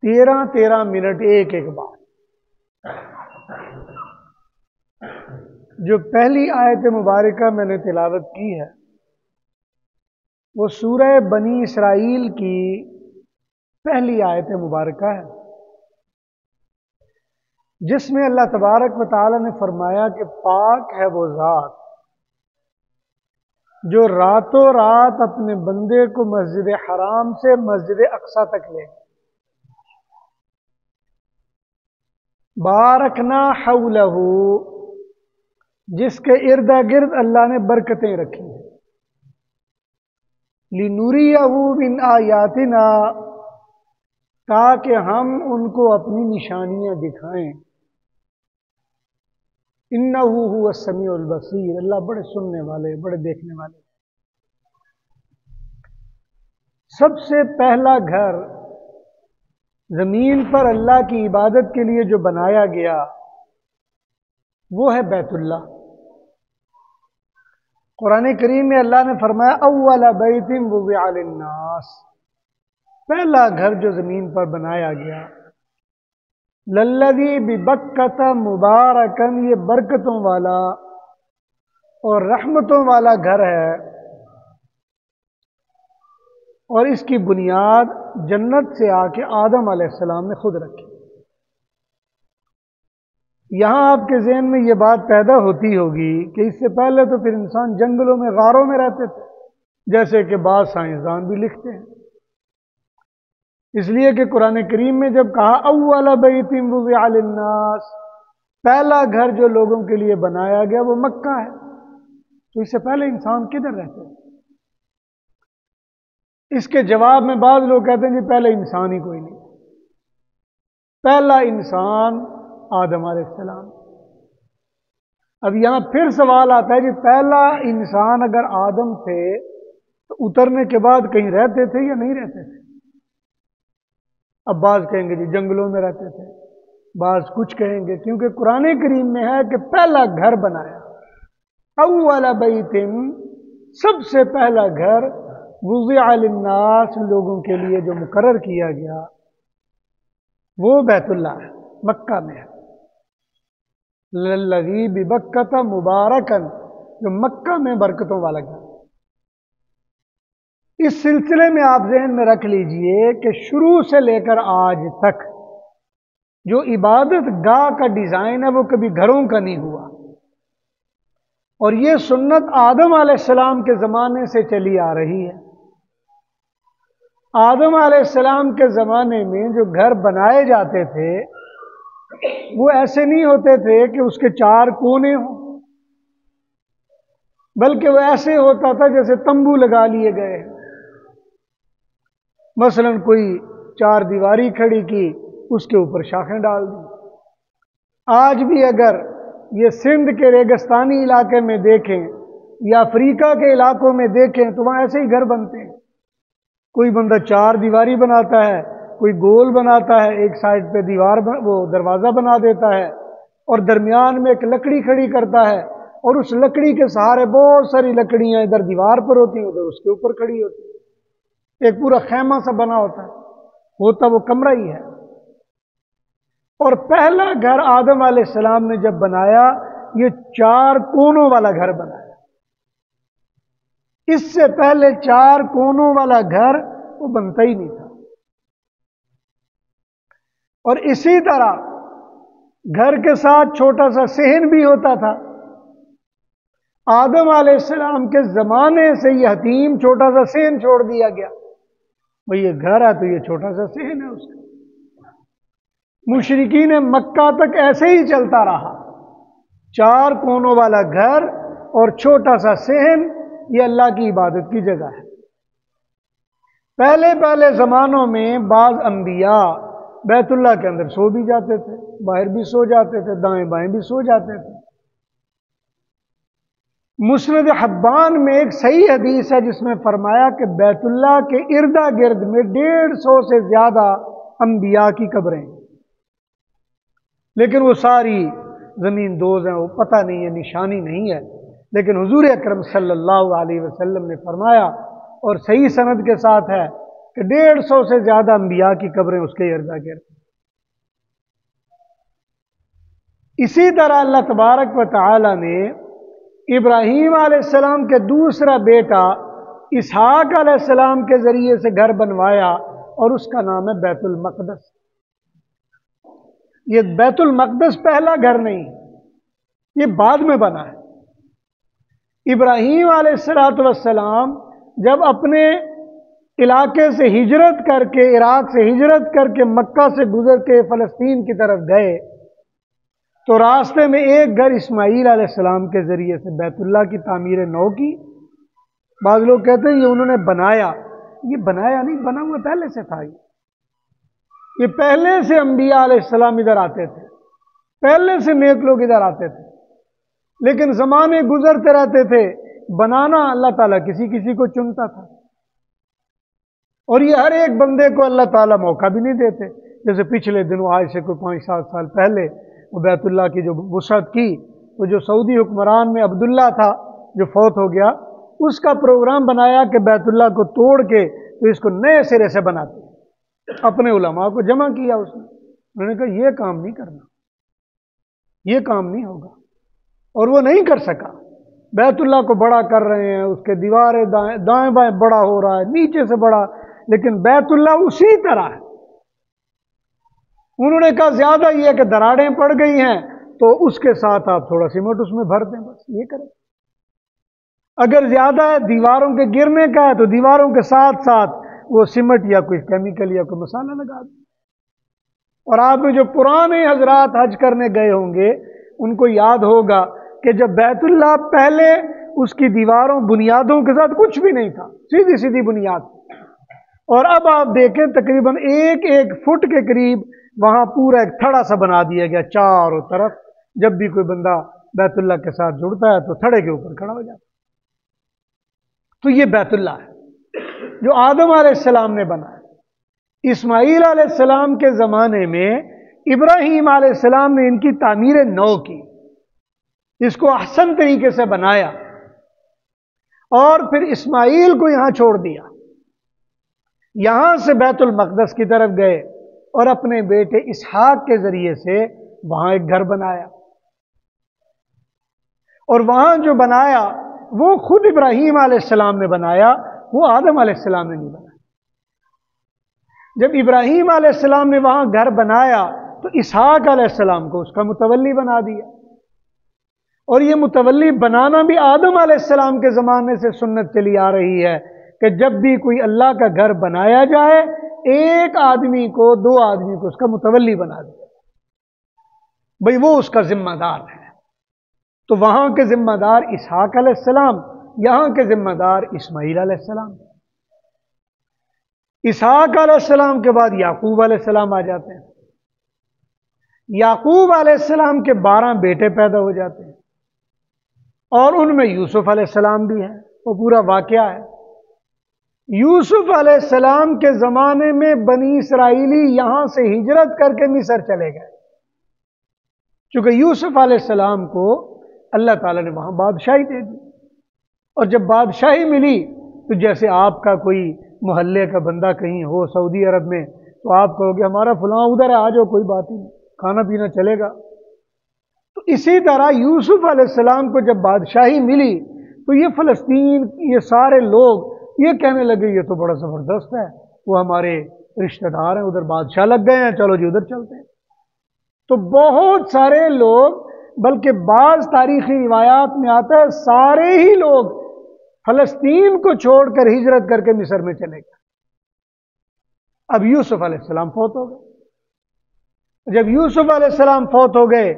13 minute ایک ایک بار۔ جو پہلی آیت مبارکہ میں نے تلاوت کی ہے وہ سورہ بنی اسرائیل کی پہلی آیت مبارکہ ہے، جس میں اللہ تبارک و تعالی نے فرمایا کہ پاک ہے وہ ذات جو راتوں رات اپنے بندے کو مسجد حرام سے مسجد اقصی تک لے گئے، بارکنا حولہ، جس کے ارد گرد اللہ نے برکتیں رکھی ہیں، لنریہ من آیاتنا، تاکہ ہم ان کو اپنی نشانیاں دکھائیں، انہ هو السمیع البصیر، اللہ بڑے سننے والے بڑے دیکھنے والے۔ سب سے پہلا گھر زمین پر اللہ کی عبادت کے لیے جو بنایا گیا وہ ہے بیت اللہ۔ قرآن کریم میں اللہ نے فرمایا اول بیت وضع للناس، پہلا گھر جو زمین پر بنایا گیا، للذی ببکۃ مبارکا، یہ برکتوں والا اور رحمتوں والا گھر ہے، اور اس کی بنیاد جنت سے آ کے آدم علیہ السلام نے خود رکھی۔ یہاں آپ کے ذہن میں یہ بات پیدا ہوتی ہوگی کہ اس سے پہلے تو پھر انسان جنگلوں میں غاروں میں رہتے تھے، جیسے کہ بعض سائنسدان بھی لکھتے ہیں، اس لیے کہ قرآن کریم میں جب کہا اول بیت وضع للناس، پہلا گھر جو لوگوں کے لیے بنایا گیا وہ مکہ ہے، تو اس سے پہلے انسان کدھر رہتے تھے؟ اس کے جواب میں بعض لوگ کہتے ہیں جی پہلے انسان ہی کوئی نہیں، پہلا انسان آدم علیہ السلام۔ اب یہاں پھر سوال آتا ہے کہ پہلا انسان اگر آدم تھے تو اترنے کے بعد کہیں رہتے تھے یا نہیں رہتے تھے؟ اب بعض کہیں گے جی جنگلوں میں رہتے تھے، بعض کچھ کہیں گے، کیونکہ قرآن کریم میں ہے کہ پہلا گھر بنایا، اول بیت، سب سے پہلا گھر، وضع للناس، لوگوں کے لیے جو مقرر کیا گیا وہ بیت اللہ ہے، مکہ میں ہے، للذی ببکۃ مبارکا، جو مکہ میں برکتوں والا گھر۔ اس سلسلے میں آپ ذہن میں رکھ لیجئے کہ شروع سے لے کر آج تک جو عبادت گاہ کا ڈیزائن ہے وہ کبھی گھروں کا نہیں ہوا، اور یہ سنت آدم علیہ السلام کے زمانے سے چلی آ رہی ہے۔ آدم علیہ السلام کے زمانے میں جو گھر بنائے جاتے تھے وہ ایسے نہیں ہوتے تھے کہ اس کے 4 کونے ہوں، بلکہ وہ ایسے ہوتا تھا جیسے تمبو لگا لیے گئے، مثلا کوئی 4 دیواری کھڑی کی، اس کے اوپر شاخیں ڈال دی۔ آج بھی اگر یہ سندھ کے ریگستانی علاقے میں دیکھیں یا افریقہ کے علاقوں میں دیکھیں تو وہاں ایسے ہی گھر بنتے ہیں، کوئی بندہ 4 دیواری بناتا ہے، کوئی گول بناتا ہے، ایک سائڈ پہ دیوار وہ دروازہ بنا دیتا ہے، اور درمیان میں ایک لکڑی کھڑی کرتا ہے، اور اس لکڑی کے سہارے بہت ساری لکڑیاں ادھر دیوار پر ہوتی ہیں، ادھر اس کے اوپر کھڑی ہوتی ہیں، ایک پورا خیمہ سا بنا ہوتا وہ کمرہ ہی ہے۔ اور پہلا گھر آدم علیہ السلام نے جب بنایا یہ 4 کونوں والا گھر بنایا، اس سے پہلے 4 کونوں والا گھر وہ بنتا ہی نہیں تھا۔ اور اسی طرح گھر کے ساتھ چھوٹا سا صحن بھی ہوتا تھا۔ آدم علیہ السلام کے زمانے سے یہ حتیم چھوٹا سا صحن چھوڑ دیا گیا، بھئی یہ گھر ہے تو یہ چھوٹا سا صحن ہے اس کا۔ مشرکین مکہ تک ایسے ہی چلتا رہا، 4 کونوں والا گھر اور چھوٹا سا صحن، یہ اللہ کی عبادت کی جگہ ہے۔ پہلے زمانوں میں بعض انبیاء بیت اللہ کے اندر سو بھی جاتے تھے، باہر بھی سو جاتے تھے، دائیں بائیں بھی سو جاتے تھے۔ مسند حبان میں ایک صحیح حدیث ہے جس میں فرمایا کہ بیت اللہ کے ارد گرد میں 150 سے زیادہ انبیاء کی قبریں ہیں، لیکن وہ ساری زمین دوز ہیں، وہ پتہ نہیں ہے، نشانی نہیں ہے۔ لیکن حضور اکرم صلی اللہ علیہ وسلم نے فرمایا، اور صحیح سند کے ساتھ ہے، کہ 150 سے زیادہ انبیاء کی قبریں اس کے ارد گرد۔ اسی طرح اللہ تبارک و تعالی نے ابراہیم علیہ السلام کے دوسرا بیٹا اسحاق علیہ السلام کے ذریعے سے گھر بنوایا، اور اس کا نام ہے بیت المقدس۔ یہ بیت المقدس پہلا گھر نہیں، یہ بعد میں بنا ہے۔ ابراہیم علیہ السلام جب اپنے علاقے سے ہجرت کر کے، عراق سے ہجرت کر کے، مکہ سے گزر کے فلسطین کی طرف گئے تو راستے میں ایک گھر اسماعیل علیہ السلام کے ذریعے سے بیت اللہ کی تعمیر نو کی۔ بعض لوگ کہتے ہیں یہ انہوں نے بنایا، یہ بنایا نہیں، بنا ہوا پہلے سے تھا۔ یہ پہلے سے انبیاء علیہ السلام ادھر آتے تھے، پہلے سے نیک لوگ ادھر آتے تھے، لیکن زمانے گزرتے رہتے تھے، بنانا اللہ تعالیٰ کسی کسی کو چنتا تھا، اور یہ ہر ایک بندے کو اللہ تعالیٰ موقع بھی نہیں دیتے۔ جیسے پچھلے دنوں آج سے کوئی 5-7 سال پہلے وہ بیت اللہ کی جو وسعت کی، وہ جو سعودی حکمران میں عبداللہ تھا جو فوت ہو گیا، اس کا پروگرام بنایا کہ بیت اللہ کو توڑ کے تو اس کو نئے سرے سے بناتے ہیں۔ اپنے علماء کو جمع کیا اس نے، انہوں نے کہا یہ کام نہیں کرنا، یہ کام نہیں ہوگا، اور وہ نہیں کر سکا۔ بیت اللہ کو بڑا کر رہے ہیں، اس کے دیواریں دائیں بائیں بڑا ہو رہا ہے، نیچے سے بڑا، لیکن بیت اللہ اسی طرح ہے۔ انہوں نے کہا زیادہ یہ کہ دراڑیں پڑ گئی ہیں تو اس کے ساتھ آپ تھوڑا سیمنٹ اس میں بھر دیں، بس یہ کریں۔ اگر زیادہ ہے دیواروں کے گرنے کا ہے تو دیواروں کے ساتھ ساتھ وہ سیمنٹ یا کوئی کیمیکل یا کوئی مسالہ لگا دیں۔ اور آپ میں جو پرانے حضرات حج کرنے گئے ہوں گے ان کو یاد ہوگا کہ جب بیت اللہ پہلے اس کی دیواروں بنیادوں کے ساتھ کچھ بھی نہیں تھا، سیدھی سیدھی بنیاد، اور اب آپ دیکھیں تقریباً 1 فٹ کے قریب وہاں پورا ایک تھڑا سا بنا دیا گیا چاروں طرف۔ جب بھی کوئی بندہ بیت اللہ کے ساتھ جڑتا ہے تو تھڑے کے اوپر کھڑا ہو جاتا ہے۔ تو یہ بیت اللہ ہے جو آدم علیہ السلام نے بنایا۔ اسماعیل علیہ السلام کے زمانے میں ابراہیم علیہ السلام نے ان کی تعمیر نو کی، اس کو احسن طریقے سے بنایا، اور پھر اسماعیل کو یہاں چھوڑ دیا، یہاں سے بیت المقدس کی طرف گئے اور اپنے بیٹے اسحاق کے ذریعے سے وہاں ایک گھر بنایا، اور وہاں جو بنایا وہ خود ابراہیم علیہ السلام نے بنایا، وہ آدم علیہ السلام نے نہیں بنایا۔ جب ابراہیم علیہ السلام نے وہاں گھر بنایا تو اسحاق علیہ السلام کو اس کا متولی بنا دیا، اور یہ متولی بنانا بھی آدم علیہ السلام کے زمانے سے سنت چلی آ رہی ہے کہ جب بھی کوئی اللہ کا گھر بنایا جائے 1 آدمی کو 2 آدمی کو اس کا متولی بنا دیا، بھئی وہ اس کا ذمہ دار ہے۔ تو وہاں کے ذمہ دار اسحاق علیہ السلام، یہاں کے ذمہ دار اسماعیل علیہ السلام۔ اسحاق علیہ السلام کے بعد یعقوب علیہ السلام آ جاتے ہیں۔ یعقوب علیہ السلام کے 12 بیٹے پیدا ہو جاتے ہیں، اور ان میں یوسف علیہ السلام بھی ہیں، وہ پورا واقعہ ہے۔ یوسف علیہ السلام کے زمانے میں بنی اسرائیلی یہاں سے ہجرت کر کے مصر چلے گئے، چونکہ یوسف علیہ السلام کو اللہ تعالیٰ نے وہاں بادشاہی دے دی، اور جب بادشاہی ملی تو جیسے آپ کا کوئی محلے کا بندہ کہیں ہو سعودی عرب میں تو آپ کہو گے ہمارا فلاں ادھر ہے، آ جاؤ، کوئی بات ہی نہیں، کھانا پینا چلے گا۔ تو اسی طرح یوسف علیہ السلام کو جب بادشاہی ملی تو یہ فلسطین، یہ سارے لوگ یہ کہنے لگے یہ تو بڑا زبردست ہے، وہ ہمارے رشتہ دار ہیں، ادھر بادشاہ لگ گئے ہیں، چلو جی ادھر چلتے ہیں۔ تو بہت سارے لوگ، بلکہ بعض تاریخی روایات میں آتا ہے سارے ہی لوگ فلسطین کو چھوڑ کر ہجرت کر کے مصر میں چلے گئے۔ اب یوسف علیہ السلام فوت ہو گئے۔ جب یوسف علیہ السلام فوت ہو گئے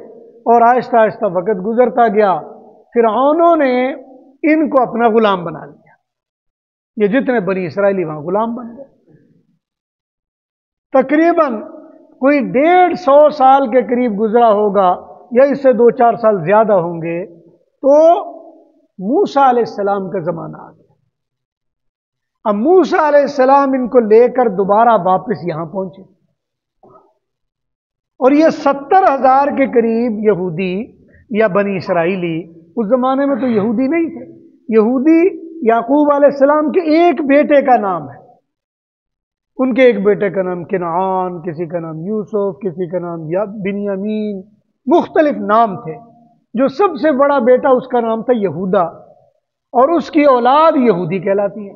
اور آہستہ آہستہ وقت گزرتا گیا، فرعونوں نے ان کو اپنا غلام بنا لیا، یہ جتنے بنی اسرائیلی وہاں غلام بن گئے۔ تقریباً کوئی 150 سال کے قریب گزرا ہوگا، یا اس سے 2-4 سال زیادہ ہوں گے، تو موسیٰ علیہ السلام کا زمانہ آ گیا۔ اب موسیٰ علیہ السلام ان کو لے کر دوبارہ واپس یہاں پہنچے، اور یہ 70,000 کے قریب یہودی یا بنی اسرائیلی، اس زمانے میں تو یہودی نہیں تھے، یہودی یعقوب علیہ السلام کے ایک بیٹے کا نام ہے، ان کے ایک بیٹے کا نام کنعان، کسی کا نام یوسف، کسی کا نام بنیامین، مختلف نام تھے۔ جو سب سے بڑا بیٹا اس کا نام تھا یہودا، اور اس کی اولاد یہودی کہلاتی ہے۔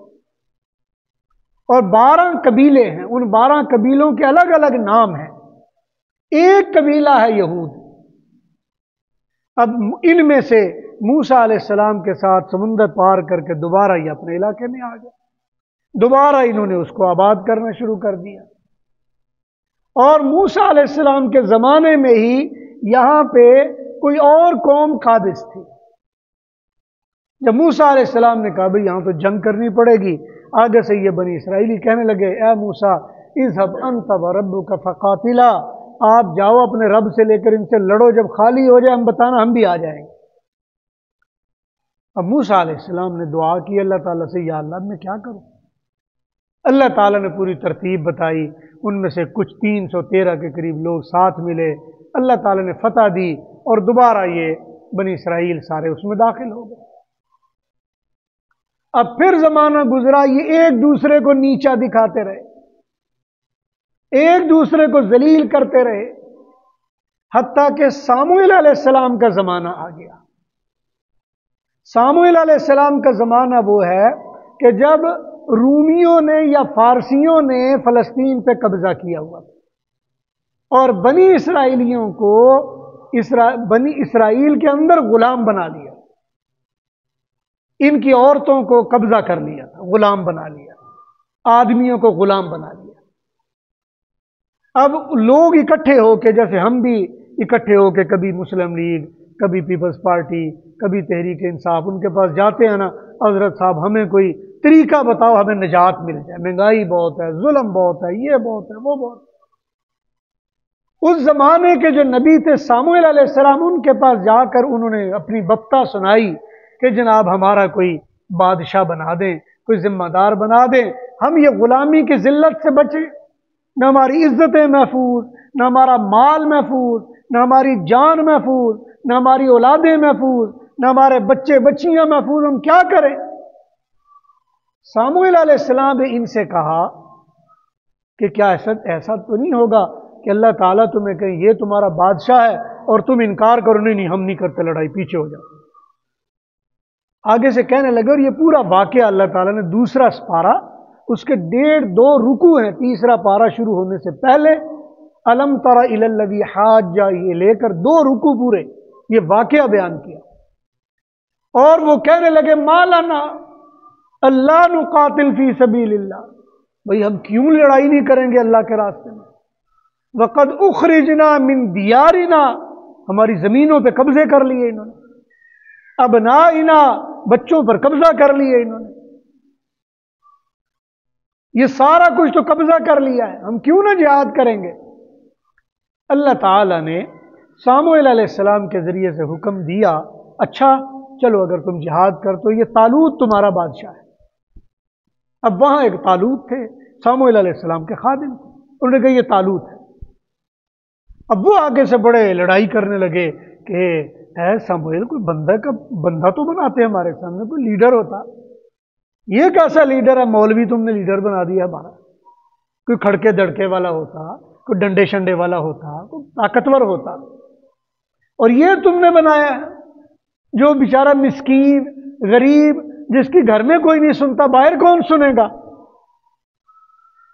اور 12 قبیلے ہیں، ان 12 قبیلوں کے الگ الگ نام ہیں۔ ایک قبیلہ ہے یہود۔ اب ان میں سے موسیٰ علیہ السلام کے ساتھ سمندر پار کر کے دوبارہ یہ اپنے علاقے میں آ گئے، دوبارہ انہوں نے اس کو آباد کرنا شروع کر دیا۔ اور موسیٰ علیہ السلام کے زمانے میں ہی یہاں پہ کوئی اور قوم قادس تھی۔ جب موسیٰ علیہ السلام نے کہا بھئی یہاں تو جنگ کرنی پڑے گی، آگے سے یہ بنی اسرائیلی کہنے لگے اے موسیٰ اذهب انت وربک فقاتلا، آپ جاؤ اپنے رب سے لے کر ان سے لڑو، جب خالی ہو جائے ہم بتانا، ہم بھی آ جائیں گے۔ اب موسیٰ علیہ السلام نے دعا کی اللہ تعالیٰ سے، یا اللہ میں کیا کروں؟ اللہ تعالیٰ نے پوری ترتیب بتائی، ان میں سے کچھ 313 کے قریب لوگ ساتھ ملے، اللہ تعالیٰ نے فتح دی، اور دوبارہ یہ بنی اسرائیل سارے اس میں داخل ہو گئے۔ اب پھر زمانہ گزرا، یہ ایک دوسرے کو نیچا دکھاتے رہے، ایک دوسرے کو ذلیل کرتے رہے، حتیٰ کہ ساموئیل علیہ السلام کا زمانہ آ گیا۔ ساموئیل علیہ السلام کا زمانہ وہ ہے کہ جب رومیوں نے یا فارسیوں نے فلسطین پہ قبضہ کیا ہوا تھا اور بنی اسرائیلیوں کو بنی اسرائیل کے اندر غلام بنا لیا، ان کی عورتوں کو قبضہ کر لیا تھا، غلام بنا لیا، آدمیوں کو غلام بنا لیا۔ اب لوگ اکٹھے ہو کے، جیسے ہم بھی اکٹھے ہو کے کبھی مسلم لیگ، کبھی پیپلز پارٹی، کبھی تحریک انصاف، ان کے پاس جاتے ہیں نا، حضرت صاحب ہمیں کوئی طریقہ بتاؤ ہمیں نجات مل جائے، مہنگائی بہت ہے، ظلم بہت ہے، یہ بہت ہے، وہ بہت ہے۔ اس زمانے کے جو نبی تھے ساموئیل علیہ السلام، ان کے پاس جا کر انہوں نے اپنی بپتا سنائی کہ جناب ہمارا کوئی بادشاہ بنا دیں، کوئی ذمہ دار بنا دیں، ہم یہ غلامی کی ذلت سے بچیں، نہ ہماری عزتیں محفوظ، نہ ہمارا مال محفوظ، نہ ہماری جان محفوظ، نہ ہماری اولادیں محفوظ، نہ ہمارے بچے بچیاں محفوظ، ہم کیا کریں؟ ساموئیل علیہ السلام نے ان سے کہا کہ کیا ایسا تو نہیں ہوگا کہ اللہ تعالیٰ تمہیں کہیں یہ تمہارا بادشاہ ہے اور تم انکار کرو، نہیں ہم نہیں کرتے لڑائی، پیچھے ہو جاؤ۔ آگے سے کہنے لگے، اور یہ پورا واقعہ اللہ تعالیٰ نے دوسرا سپارہ، اس کے 1.5-2 رکوع ہیں، تیسرا پارہ شروع ہونے سے پہلے الم تر الی الذی حاج، یہ لے کر 2 رکوع پورے یہ واقعہ بیان کیا، اور وہ کہنے لگے ما لنا اللہ نقاتل فی سبیل اللہ، بھئی ہم کیوں لڑائی نہیں کریں گے اللہ کے راستے میں، وقد اخرجنا من دیارنا، ہماری زمینوں پہ قبضے کر لیے انہوں نے، ابنائنا، بچوں پر قبضہ کر لیے انہوں نے، یہ سارا کچھ تو قبضہ کر لیا ہے، ہم کیوں نہ جہاد کریں گے؟ اللہ تعالیٰ نے ساموئیل علیہ السلام کے ذریعے سے حکم دیا، اچھا چلو اگر تم جہاد کر تو یہ طالوت تمہارا بادشاہ ہے۔ اب وہاں ایک طالوت تھے، ساموئیل علیہ السلام کے خادم تھے، انہوں نے کہا یہ طالوت ہے۔ اب وہ آگے سے بڑے لڑائی کرنے لگے کہ اے ساموئیل، کوئی بندہ تو بناتے ہمارے سامنے، کوئی لیڈر ہوتا، یہ کیسا لیڈر ہے، مولوی تم نے لیڈر بنا دیا ہمارا، کوئی کھڑکے دڑکے والا ہوتا، کوئی ڈنڈے شنڈے والا ہوتا، کوئی طاقتور ہوتا، اور یہ تم نے بنایا ہے جو بیچارہ مسکین غریب جس کی گھر میں کوئی نہیں سنتا، باہر کون سنے گا؟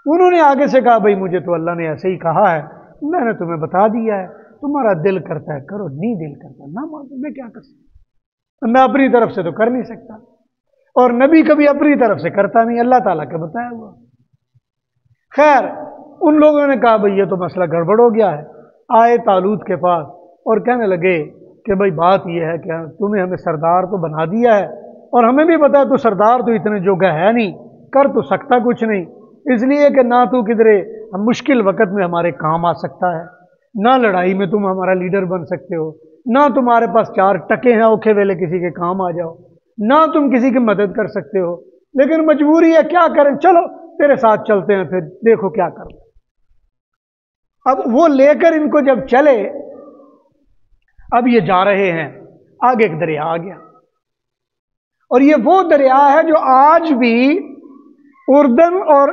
انہوں نے آگے سے کہا بھئی مجھے تو اللہ نے ایسے ہی کہا ہے، میں نے تمہیں بتا دیا ہے، تمہارا دل کرتا ہے کرو، نہیں دل کرتا نہ مانو، میں کیا کر سکتا، میں اپنی طرف سے تو کر نہیں سکتا، اور نبی کبھی اپنی طرف سے کرتا نہیں، اللہ تعالیٰ کا بتایا ہوا۔ خیر ان لوگوں نے کہا بھئی یہ تو مسئلہ گڑبڑ ہو گیا ہے، آئے طالوت کے پاس اور کہنے لگے کہ بھئی بات یہ ہے کہ تمہیں ہمیں سردار تو بنا دیا ہے، اور ہمیں بھی پتا ہے تو سردار تو اتنے جوگا ہے نہیں، کر تو سکتا کچھ نہیں، اس لیے کہ نہ تو کدھرے مشکل وقت میں ہمارے کام آ سکتا ہے، نہ لڑائی میں تم ہمارا لیڈر بن سکتے ہو، نہ تمہارے پاس 4 ٹکے ہیں اوکھے ویلے کسی کے کام آ جاؤ، نہ تم کسی کی مدد کر سکتے ہو، لیکن مجبوری ہے، کیا کریں، چلو تیرے ساتھ چلتے ہیں، پھر دیکھو کیا کرو۔ اب وہ لے کر ان کو جب چلے، اب یہ جا رہے ہیں، آگے ایک دریا آ گیا، اور یہ وہ دریا ہے جو آج بھی اردن اور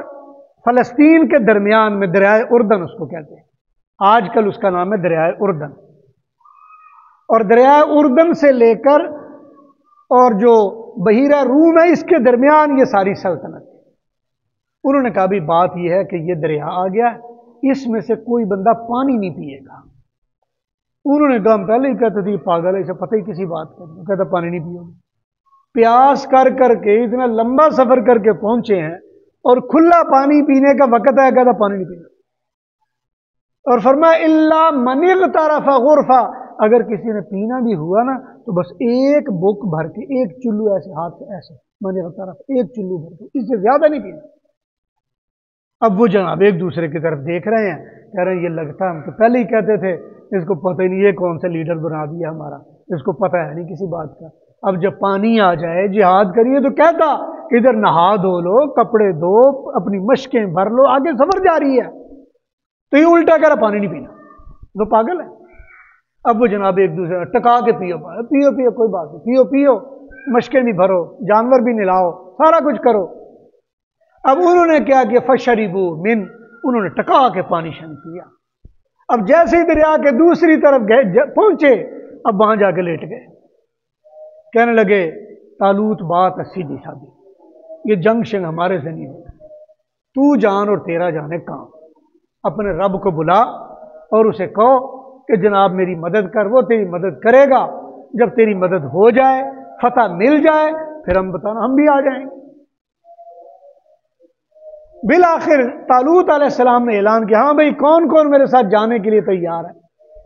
فلسطین کے درمیان میں دریائے اردن اس کو کہتے ہیں، آج کل اس کا نام ہے دریائے اردن، اور دریائے اردن سے لے کر اور جو بحیرہ روم ہے اس کے درمیان یہ ساری سلطنت ہے۔ انہوں نے کہا بھی بات یہ ہے کہ یہ دریا آ گیا، اس میں سے کوئی بندہ پانی نہیں پیے گا۔ انہوں نے کہا ہم پہلے ہی کہتے تھے پاگل ہے، اسے پتہ ہی کسی بات کا نہیں، کہتا پانی نہیں پیو گے۔ پیاس کر کر کے اتنا لمبا سفر کر کے پہنچے ہیں اور کھلا پانی پینے کا وقت ہے، کہتا پانی نہیں پینا۔ اور فرمایا الا من اغترف غرفہ، اگر کسی نے پینا بھی ہوا نا تو بس ایک بک بھر کے، ایک چلو ایسے ہاتھ سے ایسے، من اغترف ایک چلو بھر کے، اس سے زیادہ نہیں پینا۔ اب وہ جناب ایک دوسرے کی طرف دیکھ رہے ہیں، کہہ رہے ہیں یہ لگتا ہے ہم تو پہلے ہی کہتے تھے، اس کو پتہ ہی نہیں یہ کون سا لیڈر بنا دیا ہمارا، اس کو پتہ ہے نہیں کسی بات کا۔ اب جب پانی آ جائے جہاد کریے تو کہتا ادھر نہا دھو لو، کپڑے دو، اپنی مشقیں بھر لو، آگے سفر جاری ہے، تو یہ الٹا کہہ رہا پانی نہیں پینا، وہ پاگل ہے۔ اب وہ جناب ایک دوسرے ٹکا کے پیو پیو پیو، کوئی بات نہیں، پیو پیو، مشقیں بھی بھرو، جانور بھی نلاؤ، سارا کچھ کرو۔ اب انہوں نے کیا کیا، فشربو من، انہوں نے ٹکا کے پانی شن پیا۔ اب جیسے ہی دریا کے دوسری طرف گئے پہنچے، اب وہاں جا کے لیٹ گئے، کہنے لگے طالوت بات ہے سیدھی سادھی، یہ جنگ شنگ ہمارے سے نہیں ہوگا، تو جان اور تیرا جانے کام، اپنے رب کو بلا اور اسے کہو کہ جناب میری مدد کر، وہ تیری مدد کرے گا، جب تیری مدد ہو جائے، فتح مل جائے، پھر ہم بتانا ہم بھی آ جائیں گے۔ بالآخر طالوت علیہ السلام نے اعلان کیا، ہاں بھئی کون کون میرے ساتھ جانے کے لیے تیار ہے؟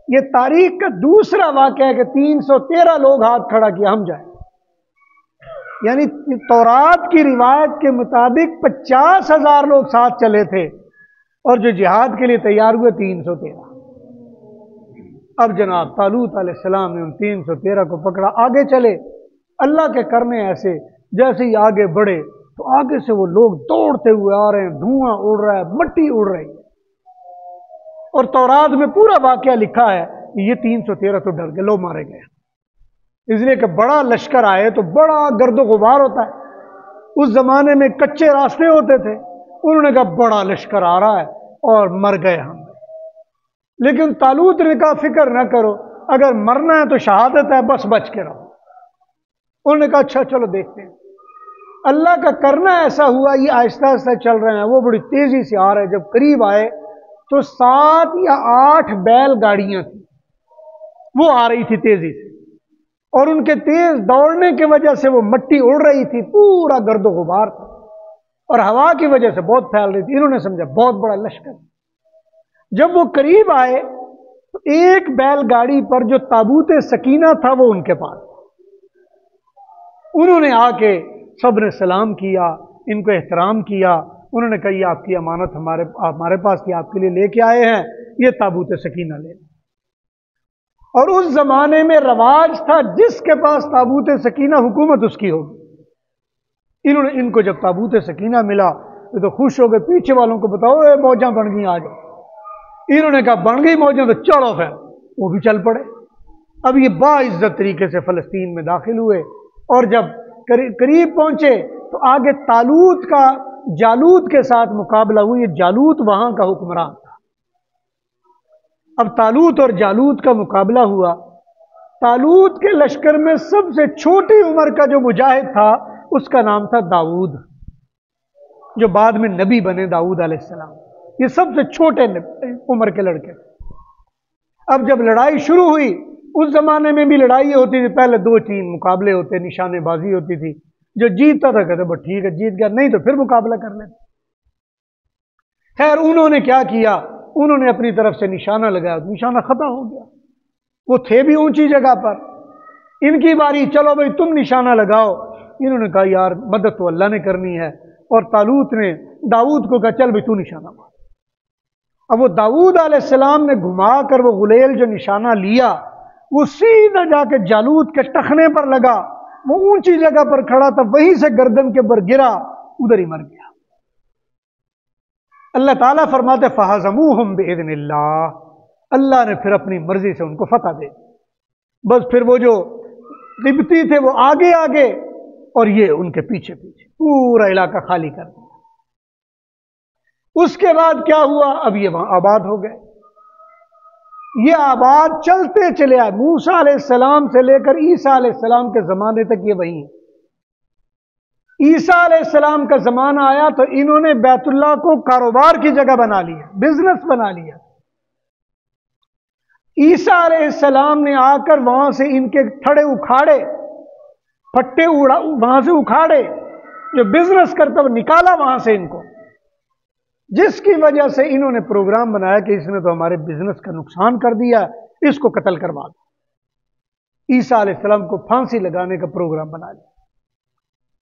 یہ تاریخ کا دوسرا واقعہ ہے کہ 313 لوگ ہاتھ کھڑا کیا ہم جائیں، یعنی تورات کی روایت کے مطابق 50,000 لوگ ساتھ چلے تھے اور جو جہاد کے لیے تیار ہوئے 313۔ اب جناب طالوت علیہ السلام نے ان 313 کو پکڑا، آگے چلے۔ اللہ کے کرنے ایسے، جیسے ہی آگے بڑھے تو آگے سے وہ لوگ دوڑتے ہوئے آ رہے ہیں، دھواں اڑ رہا ہے، مٹی اڑ رہی ہے، اور تورات میں پورا واقعہ لکھا ہے کہ یہ 313 تو ڈر گئے، لو مارے گئے، اس لیے کہ بڑا لشکر آئے تو بڑا گرد و غبار ہوتا ہے، اس زمانے میں کچے راستے ہوتے تھے، انہوں نے کہا بڑا لشکر آ رہا ہے اور مر گئے ہم۔ لیکن طالوت نے کہا فکر نہ کرو، اگر مرنا ہے تو شہادت ہے، بس بچ کے رہو۔ انہوں نے کہا اچھا چلو دیکھتے ہیں۔ اللہ کا کرنا ایسا ہوا، یہ آہستہ آہستہ چل رہے ہیں، وہ بڑی تیزی سے آ رہے ہیں، جب قریب آئے تو 7 یا 8 بیل گاڑیاں تھیں، وہ آ رہی تھی تیزی سے، اور ان کے تیز دوڑنے کی وجہ سے وہ مٹی اڑ رہی تھی، پورا گرد و غبار تھا، اور ہوا کی وجہ سے بہت پھیل رہی تھی۔ انہوں نے سمجھا بہت بڑا لشکر۔ جب وہ قریب آئے تو ایک بیل گاڑی پر جو تابوت سکینہ تھا وہ ان کے پاس، انہوں نے آ کے سب نے سلام کیا، ان کو احترام کیا، انہوں نے کہا یہ آپ کی امانت ہمارے پاس تھی، آپ کے لیے لے کے آئے ہیں، یہ تابوت سکینہ لے۔ اور اس زمانے میں رواج تھا جس کے پاس تابوت سکینہ حکومت اس کی ہوگی۔ ان کو جب تابوت سکینہ ملا تو خوش ہو گئے، پیچھے والوں کو بتاؤ اے موجاں بن گئی آج۔ انہوں نے کہا بن گئی موجاں تو چلو پھر، وہ بھی چل پڑے۔ اب یہ باعزت طریقے سے فلسطین میں داخل ہوئے، اور جب قریب پہنچے تو آگے طالوت کا جالوت کے ساتھ مقابلہ ہوئی۔ جالوت وہاں کا حکمران تھا۔ اب طالوت اور جالوت کا مقابلہ ہوا۔ طالوت کے لشکر میں سب سے چھوٹی عمر کا جو مجاہد تھا اس کا نام تھا داؤد، جو بعد میں نبی بنے، داؤد علیہ السلام۔ یہ سب سے چھوٹے عمر کے لڑکے۔ اب جب لڑائی شروع ہوئی، اس زمانے میں بھی لڑائی ہوتی تھی، پہلے 2-3 مقابلے ہوتے، نشانے بازی ہوتی تھی، جو جیتتا تھا کہتے بس ٹھیک ہے جیت گیا، نہیں تو پھر مقابلہ کر لیتے۔ خیر انہوں نے کیا کیا، انہوں نے اپنی طرف سے نشانہ لگایا، نشانہ ختم ہو گیا۔ وہ تھے بھی اونچی جگہ پر، ان کی باری، چلو بھائی تم نشانہ لگاؤ۔ انہوں نے کہا یار مدد تو اللہ نے کرنی ہے، اور طالوت نے داؤد کو کہا چل بھائی تو نشانہ مار۔ اب وہ داؤد علیہ السلام نے گھما کر وہ غلیل جو نشانہ لیا، وہ سیدھا جا کے جالوت کے ٹخنے پر لگا، وہ اونچی جگہ پر کھڑا تھا، وہیں سے گردن کے پر گرا، ادھر ہی مر گیا۔ اللہ تعالیٰ فرماتے فَهَزَمُوهُمْ بِإِذْنِ اللَّهِ، اللہ نے پھر اپنی مرضی سے ان کو فتح دے۔ بس پھر وہ جو قبطی تھے وہ آگے آگے، اور یہ ان کے پیچھے پیچھے، پورا علاقہ خالی کر دیا۔ اس کے بعد کیا ہوا؟ اب یہ وہاں آباد ہو گئے، یہ آباد چلتے چلے آئے، موسیٰ علیہ السلام سے لے کر عیسیٰ علیہ السلام کے زمانے تک یہ وہیں ہے۔ عیسیٰ علیہ السلام کا زمانہ آیا تو انہوں نے بیت اللہ کو کاروبار کی جگہ بنا لیا، بزنس بنا لیا۔ عیسیٰ علیہ السلام نے آ کر وہاں سے ان کے تھڑے اکھاڑے، پھٹے وہاں سے اکھاڑے، جو بزنس کرتا وہ نکالا وہاں سے ان کو، جس کی وجہ سے انہوں نے پروگرام بنایا کہ اس نے تو ہمارے بزنس کا نقصان کر دیا، اس کو قتل کروا دو۔ عیسیٰ علیہ السلام کو پھانسی لگانے کا پروگرام بنا لیا۔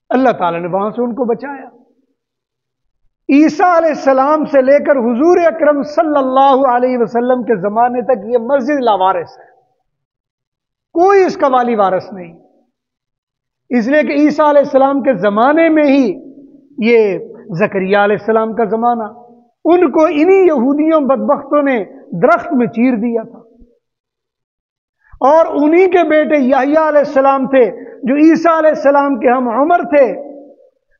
اللہ تعالیٰ نے وہاں سے ان کو بچایا۔ عیسیٰ علیہ السلام سے لے کر حضور اکرم صلی اللہ علیہ وسلم کے زمانے تک یہ مسجد لاوارث ہے، کوئی اس کا والی وارث نہیں، اس لیے کہ عیسیٰ علیہ السلام کے زمانے میں ہی یہ زکریہ علیہ السلام کا زمانہ، ان کو انہی یہودیوں بدبختوں نے درخت میں چیر دیا تھا، اور انہی کے بیٹے یحییٰ علیہ السلام تھے جو عیسیٰ علیہ السلام کے ہم عمر تھے۔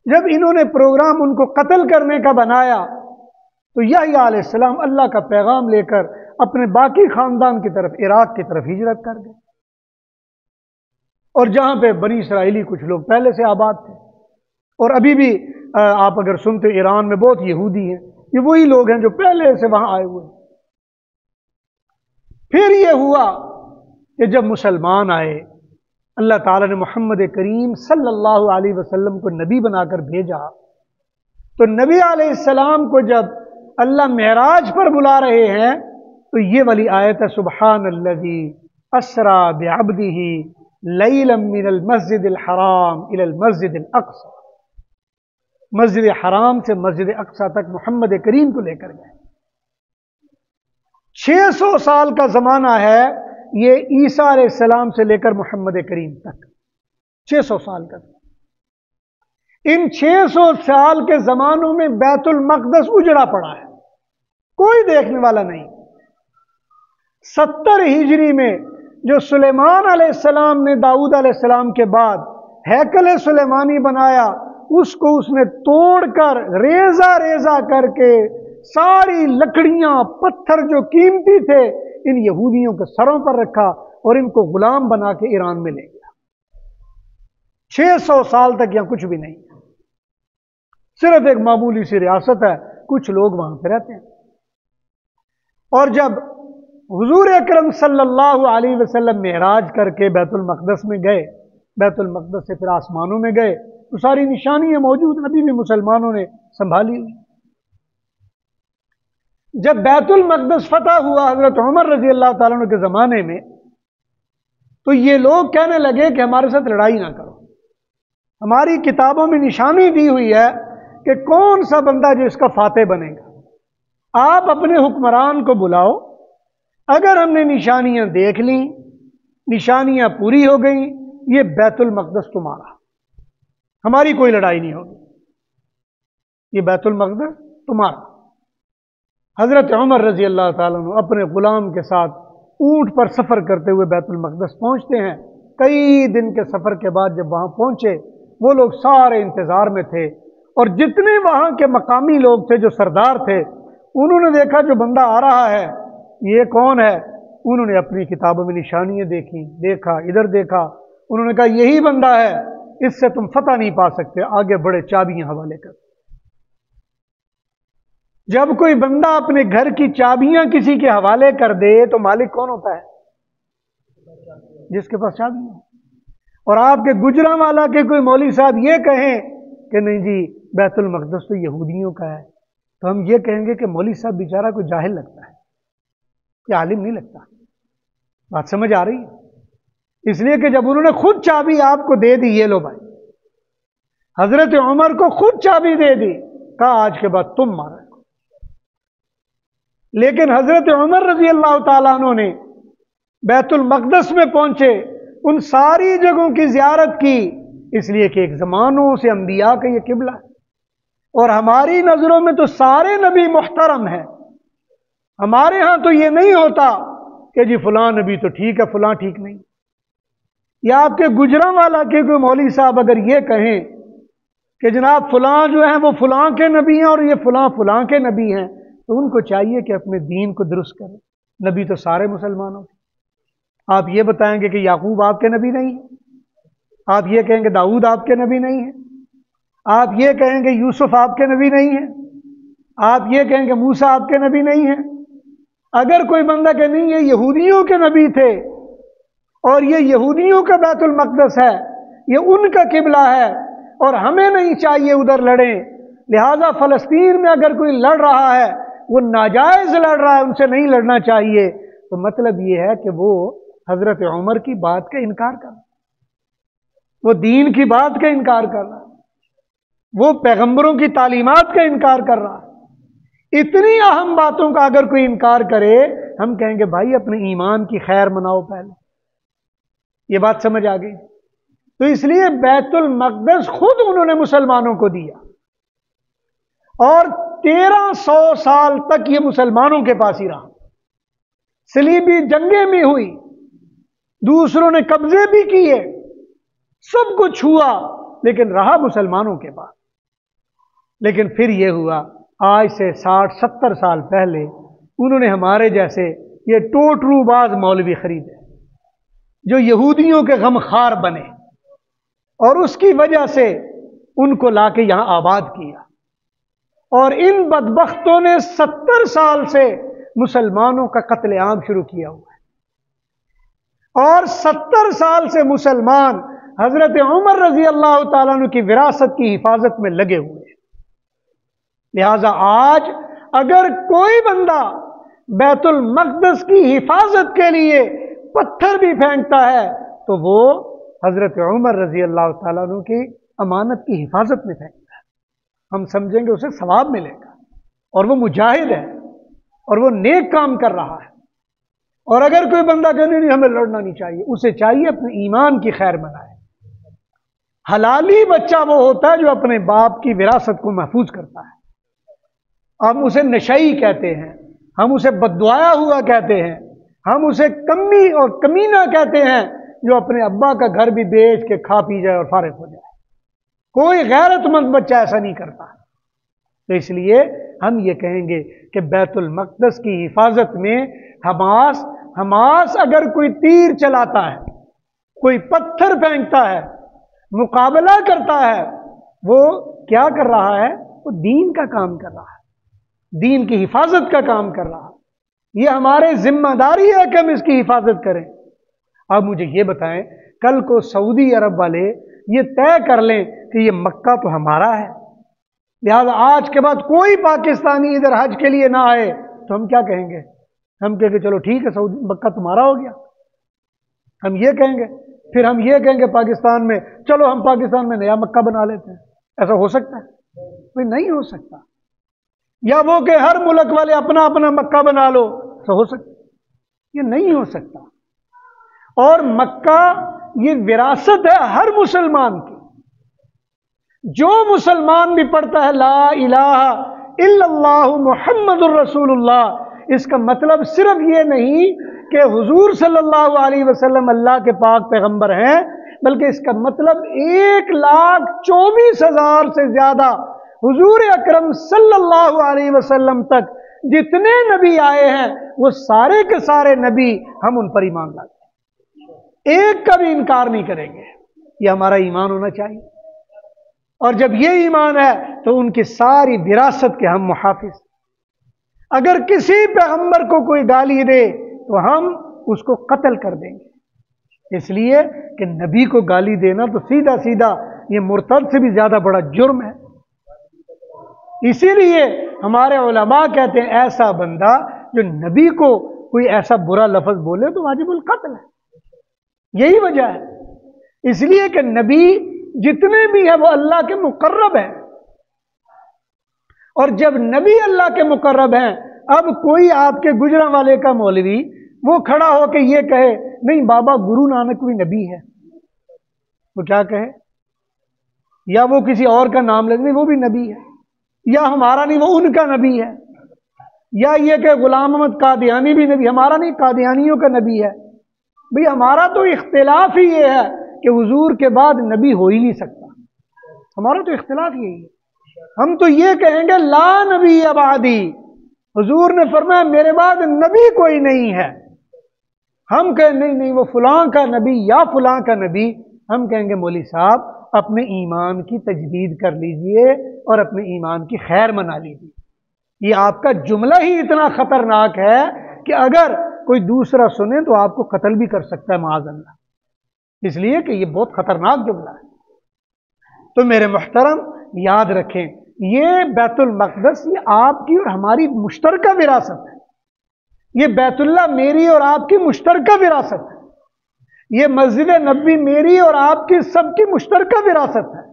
جب انہوں نے پروگرام ان کو قتل کرنے کا بنایا تو یحییٰ علیہ السلام اللہ کا پیغام لے کر اپنے باقی خاندان کی طرف، عراق کی طرف ہجرت کر گئے، اور جہاں پہ بنی اسرائیلی کچھ لوگ پہلے سے آباد تھے، اور ابھی بھی آپ اگر سنتے ایران میں بہت یہودی ہیں، یہ وہی لوگ ہیں جو پہلے سے وہاں آئے ہوئے ہیں۔ پھر یہ ہوا کہ جب مسلمان آئے، اللہ تعالیٰ نے محمد کریم صلی اللہ علیہ وسلم کو نبی بنا کر بھیجا، تو نبی علیہ السلام کو جب اللہ معراج پر بلا رہے ہیں تو یہ والی آیت ہے، سبحان الذی اسری بعبدہ لیلا من المسجد الحرام الی المسجد الاقصی، مسجد حرام سے مسجد اقصی تک محمد کریم کو لے کر گئے۔ 600 سال کا زمانہ ہے یہ عیسیٰ علیہ السلام سے لے کر محمد کریم تک، 600 سال کا۔ ان 600 سال کے زمانوں میں بیت المقدس اجڑا پڑا ہے، کوئی دیکھنے والا نہیں۔ 70 ہجری میں جو سلیمان علیہ السلام نے داؤد علیہ السلام کے بعد ہیکل سلیمانی بنایا، اس کو اس نے توڑ کر ریزہ ریزہ کر کے ساری لکڑیاں پتھر جو قیمتی تھے ان یہودیوں کے سروں پر رکھا اور ان کو غلام بنا کے ایران میں لے گیا۔ 600 سال تک یہاں کچھ بھی نہیں، صرف ایک معمولی سی ریاست ہے، کچھ لوگ وہاں پہ رہتے ہیں۔ اور جب حضور اکرم صلی اللہ علیہ وسلم معراج کر کے بیت المقدس میں گئے، بیت المقدس سے پھر آسمانوں میں گئے، تو ساری نشانیاں موجود ابھی بھی مسلمانوں نے سنبھالی ہوئی۔ جب بیت المقدس فتح ہوا حضرت عمر رضی اللہ تعالیٰ عنہ کے زمانے میں، تو یہ لوگ کہنے لگے کہ ہمارے ساتھ لڑائی نہ کرو، ہماری کتابوں میں نشانی دی ہوئی ہے کہ کون سا بندہ جو اس کا فاتح بنے گا، آپ اپنے حکمران کو بلاؤ، اگر ہم نے نشانیاں دیکھ لیں، نشانیاں پوری ہو گئیں، یہ بیت المقدس تمہارا، ہماری کوئی لڑائی نہیں ہوگی، یہ بیت المقدس تمہارا۔ حضرت عمر رضی اللہ تعالیٰ عنہ اپنے غلام کے ساتھ اونٹ پر سفر کرتے ہوئے بیت المقدس پہنچتے ہیں۔ کئی دن کے سفر کے بعد جب وہاں پہنچے، وہ لوگ سارے انتظار میں تھے، اور جتنے وہاں کے مقامی لوگ تھے جو سردار تھے، انہوں نے دیکھا جو بندہ آ رہا ہے یہ کون ہے، انہوں نے اپنی کتابوں میں نشانیاں دیکھی، دیکھا ادھر دیکھا، انہوں نے کہا یہی بندہ ہے، اس سے تم فتح نہیں پا سکتے، آگے بڑے چابیاں حوالے کر۔ جب کوئی بندہ اپنے گھر کی چابیاں کسی کے حوالے کر دے تو مالک کون ہوتا ہے؟ جس کے پاس چابیاں۔ اور آپ کے گجراں والا کے کوئی مولوی صاحب یہ کہیں کہ نہیں جی بیت المقدس تو یہودیوں کا ہے، تو ہم یہ کہیں گے کہ مولوی صاحب بیچارہ کوئی جاہل لگتا ہے، کوئی عالم نہیں لگتا۔ بات سمجھ آ رہی ہے؟ اس لیے کہ جب انہوں نے خود چابی آپ کو دے دی، یہ لو بھائی، حضرت عمر کو خود چابی دے دی، کہا آج کے بعد تم مارا۔ لیکن حضرت عمر رضی اللہ تعالیٰ عنہ نے بیت المقدس میں پہنچے، ان ساری جگہوں کی زیارت کی، اس لیے کہ ایک زمانوں سے انبیاء کا یہ قبلہ ہے، اور ہماری نظروں میں تو سارے نبی محترم ہیں۔ ہمارے ہاں تو یہ نہیں ہوتا کہ جی فلاں نبی تو ٹھیک ہے، فلاں ٹھیک نہیں۔ یا آپ کے گجراں والا کے کوئی مولوی صاحب اگر یہ کہیں کہ جناب فلاں جو ہیں وہ فلاں کے نبی ہیں اور یہ فلاں فلاں کے نبی ہیں، تو ان کو چاہیے کہ اپنے دین کو درست کریں۔ نبی تو سارے مسلمانوں کے۔ آپ یہ بتائیں گے کہ یعقوب آپ کے نبی نہیں ہیں، آپ یہ کہیں گے داؤد آپ کے نبی نہیں ہیں، آپ یہ کہیں گے یوسف آپ کے نبی نہیں ہیں، آپ یہ کہیں گے موسیٰ آپ کے نبی نہیں ہیں۔ اگر کوئی بندہ کہ نہیں یہ یہودیوں کے نبی تھے اور یہ یہودیوں کا بیت المقدس ہے، یہ ان کا قبلہ ہے اور ہمیں نہیں چاہیے ادھر لڑیں، لہذا فلسطین میں اگر کوئی لڑ رہا ہے وہ ناجائز لڑ رہا ہے، ان سے نہیں لڑنا چاہیے، تو مطلب یہ ہے کہ وہ حضرت عمر کی بات کا انکار کر رہا ہے، وہ دین کی بات کا انکار کر رہا ہے، وہ پیغمبروں کی تعلیمات کا انکار کر رہا ہے۔ اتنی اہم باتوں کا اگر کوئی انکار کرے، ہم کہیں گے بھائی اپنے ایمان کی خیر مناؤ پہلے۔ یہ بات سمجھ آ گئی؟ تو اس لیے بیت المقدس خود انہوں نے مسلمانوں کو دیا اور 1300 سال تک یہ مسلمانوں کے پاس ہی رہا۔ صلیبی جنگیں بھی ہوئی، دوسروں نے قبضے بھی کیے، سب کچھ ہوا، لیکن رہا مسلمانوں کے پاس۔ لیکن پھر یہ ہوا آج سے 60-70 سال پہلے انہوں نے ہمارے جیسے یہ ٹوٹرو باز مولوی خریدے جو یہودیوں کے غمخوار بنے، اور اس کی وجہ سے ان کو لا کے یہاں آباد کیا، اور ان بدبختوں نے 70 سال سے مسلمانوں کا قتل عام شروع کیا ہوا ہے، اور 70 سال سے مسلمان حضرت عمر رضی اللہ تعالیٰ عنہ کی وراثت کی حفاظت میں لگے ہوئے ہیں۔ لہذا آج اگر کوئی بندہ بیت المقدس کی حفاظت کے لیے پتھر بھی پھینکتا ہے تو وہ حضرت عمر رضی اللہ تعالیٰ عنہ کی امانت کی حفاظت میں پھینکتا ہے، ہم سمجھیں گے اسے ثواب ملے گا، اور وہ مجاہد ہے اور وہ نیک کام کر رہا ہے۔ اور اگر کوئی بندہ کہنے نہیں ہمیں لڑنا نہیں چاہیے، اسے چاہیے اپنے ایمان کی خیر منائے۔ حلالی بچہ وہ ہوتا ہے جو اپنے باپ کی وراثت کو محفوظ کرتا ہے۔ ہم اسے نشئی کہتے ہیں، ہم اسے بددعایا ہوا کہتے ہیں، ہم اسے کمی اور کمینہ کہتے ہیں جو اپنے ابا کا گھر بھی بیچ کے کھا پی جائے اور فارغ ہو جائے۔ کوئی غیرت مند بچہ ایسا نہیں کرتا۔ تو اس لیے ہم یہ کہیں گے کہ بیت المقدس کی حفاظت میں حماس اگر کوئی تیر چلاتا ہے، کوئی پتھر پھینکتا ہے، مقابلہ کرتا ہے، وہ کیا کر رہا ہے؟ وہ دین کا کام کر رہا ہے، دین کی حفاظت کا کام کر رہا ہے۔ یہ ہمارے ذمہ داری ہے کہ ہم اس کی حفاظت کریں۔ اب مجھے یہ بتائیں، کل کو سعودی عرب والے یہ طے کر لیں کہ یہ مکہ تو ہمارا ہے، لہذا آج کے بعد کوئی پاکستانی ادھر حج کے لیے نہ آئے، تو ہم کیا کہیں گے؟ ہم کہیں گے چلو ٹھیک ہے سعودی مکہ تمہارا ہو گیا، ہم یہ کہیں گے۔ پھر ہم یہ کہیں گے پاکستان میں چلو ہم پاکستان میں نیا مکہ بنا لیتے ہیں۔ ایسا ہو سکتا ہے؟ کوئی نہیں ہو سکتا۔ یا وہ کہ ہر ملک والے اپنا اپنا مکہ بنا لو، ایسا ہو سکتا ہے؟ یہ نہیں ہو سکتا۔ اور مکہ یہ وراثت ہے ہر مسلمان کی۔ جو مسلمان بھی پڑھتا ہے لا الہ الا اللہ محمد الرسول اللہ، اس کا مطلب صرف یہ نہیں کہ حضور صلی اللہ علیہ وسلم اللہ کے پاک پیغمبر ہیں، بلکہ اس کا مطلب 1,24,000 سے زیادہ حضور اکرم صلی اللہ علیہ وسلم تک جتنے نبی آئے ہیں وہ سارے کے سارے نبی ہم ان پر ایمان لاتے ہیں، ایک کا بھی انکار نہیں کریں گے۔ یہ ہمارا ایمان ہونا چاہیے، اور جب یہ ایمان ہے تو ان کی ساری وراثت کے ہم محافظ۔ اگر کسی پیغمبر کو کوئی گالی دے تو ہم اس کو قتل کر دیں گے، اس لیے کہ نبی کو گالی دینا تو سیدھا سیدھا یہ مرتد سے بھی زیادہ بڑا جرم ہے۔ اسی لیے ہمارے علماء کہتے ہیں ایسا بندہ جو نبی کو کوئی ایسا برا لفظ بولے تو واجب القتل ہے۔ یہی وجہ ہے، اس لیے کہ نبی جتنے بھی ہیں وہ اللہ کے مقرب ہیں، اور جب نبی اللہ کے مقرب ہیں، اب کوئی آپ کے گجرا والے کا مولوی وہ کھڑا ہو کے یہ کہے نہیں بابا گرو نانک بھی نبی ہے، وہ کیا کہے؟ یا وہ کسی اور کا نام لے نہیں وہ بھی نبی ہے، یا ہمارا نہیں وہ ان کا نبی ہے، یا یہ کہ غلام احمد قادیانی بھی نبی، ہمارا نہیں قادیانیوں کا نبی ہے۔ بھئی ہمارا تو اختلاف ہی یہ ہے کہ حضور کے بعد نبی ہو ہی نہیں سکتا، ہمارا تو اختلاف یہی ہے، ہم تو یہ کہیں گے لا نبی بعدی، حضور نے فرمایا میرے بعد نبی کوئی نہیں ہے۔ ہم کہیں نہیں وہ فلاں کا نبی یا فلاں کا نبی، ہم کہیں گے مولوی صاحب اپنے ایمان کی تجدید کر لیجئے اور اپنے ایمان کی خیر منا لیجئے۔ یہ آپ کا جملہ ہی اتنا خطرناک ہے کہ اگر کوئی دوسرا سنے تو آپ کو قتل بھی کر سکتا ہے معاذ اللہ، اس لیے کہ یہ بہت خطرناک جملہ ہے۔ تو میرے محترم یاد رکھیں، یہ بیت المقدس یہ آپ کی اور ہماری مشترکہ وراثت ہے، یہ بیت اللہ میری اور آپ کی مشترکہ وراثت ہے، یہ مسجد نبوی میری اور آپ کی سب کی مشترکہ وراثت ہے۔